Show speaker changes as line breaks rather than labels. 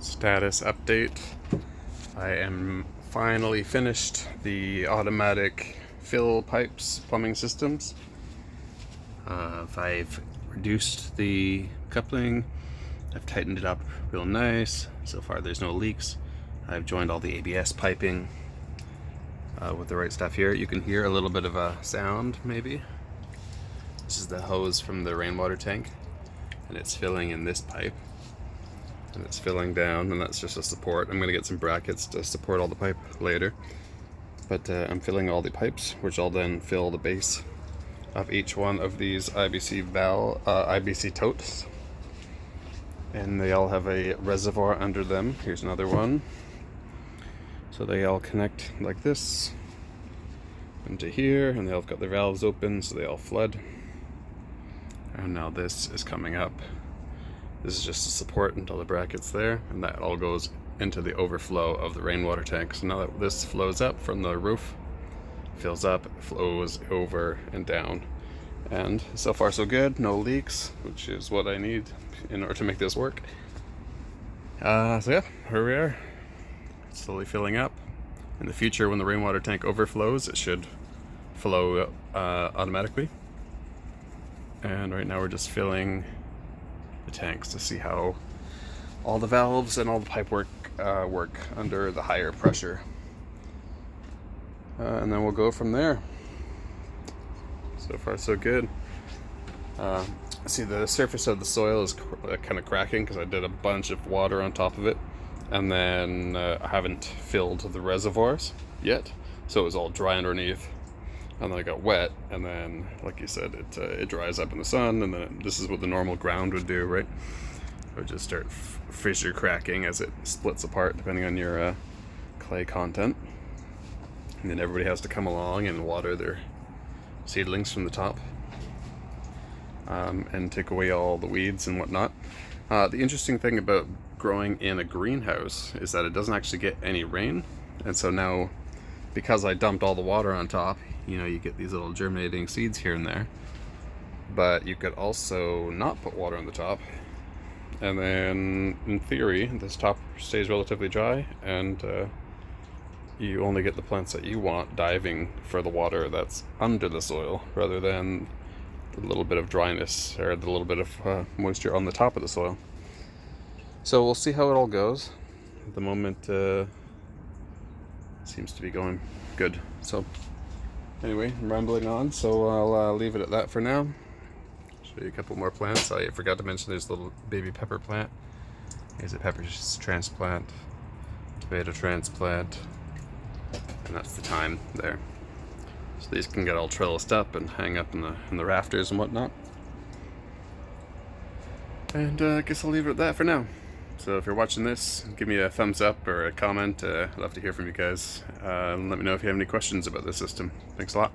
Status update. I am finally finished the automatic fill pipes plumbing systems. I've reduced the coupling, I've tightened it up real nice. So far there's no leaks. I've joined all the ABS piping with the right stuff here. You can hear a little bit of a sound maybe. This is the hose from the rainwater tank and it's filling in this pipe. And it's filling down, and that's just a support. I'm going to get some brackets to support all the pipe later. But I'm filling all the pipes, which I'll then fill the base of each one of these IBC totes. And they all have a reservoir under them. Here's another one. So they all connect like this into here, and they all got their valves open, so they all flood. And now this is coming up. This is just a support until the bracket's there, and that all goes into the overflow of the rainwater tank. So now that this flows up from the roof, fills up, flows over and down. And so far so good, no leaks, which is what I need in order to make this work. So yeah, here we are. It's slowly filling up. In the future, when the rainwater tank overflows, it should flow automatically. And right now we're just filling the tanks to see how all the valves and all the pipe work under the higher pressure, and then we'll go from there. So far so good. See, the surface of the soil is kind of cracking because I did a bunch of water on top of it, and then I haven't filled the reservoirs yet, so it was all dry underneath. And then I got wet, and then, like you said, it dries up in the sun, and then this is what the normal ground would do, right? It would just start fissure cracking as it splits apart, depending on your clay content. And then everybody has to come along and water their seedlings from the top, and take away all the weeds and whatnot. The interesting thing about growing in a greenhouse is that it doesn't actually get any rain, and so now, because I dumped all the water on top, you know, you get these little germinating seeds here and there. But you could also not put water on the top, and then in theory this top stays relatively dry, and you only get the plants that you want diving for the water that's under the soil, rather than the little bit of dryness or the little bit of moisture on the top of the soil. So we'll see how it all goes. At the moment seems to be going good. So anyway, I'm rambling on, so I'll leave it at that for now. Show you a couple more plants. I forgot to mention there's a little baby pepper plant. Here's a pepper transplant, tomato transplant, and that's the thyme there. So these can get all trellised up and hang up in the rafters and whatnot. And I guess I'll leave it at that for now. So if you're watching this, give me a thumbs up or a comment. I'd love to hear from you guys. And let me know if you have any questions about this system. Thanks a lot.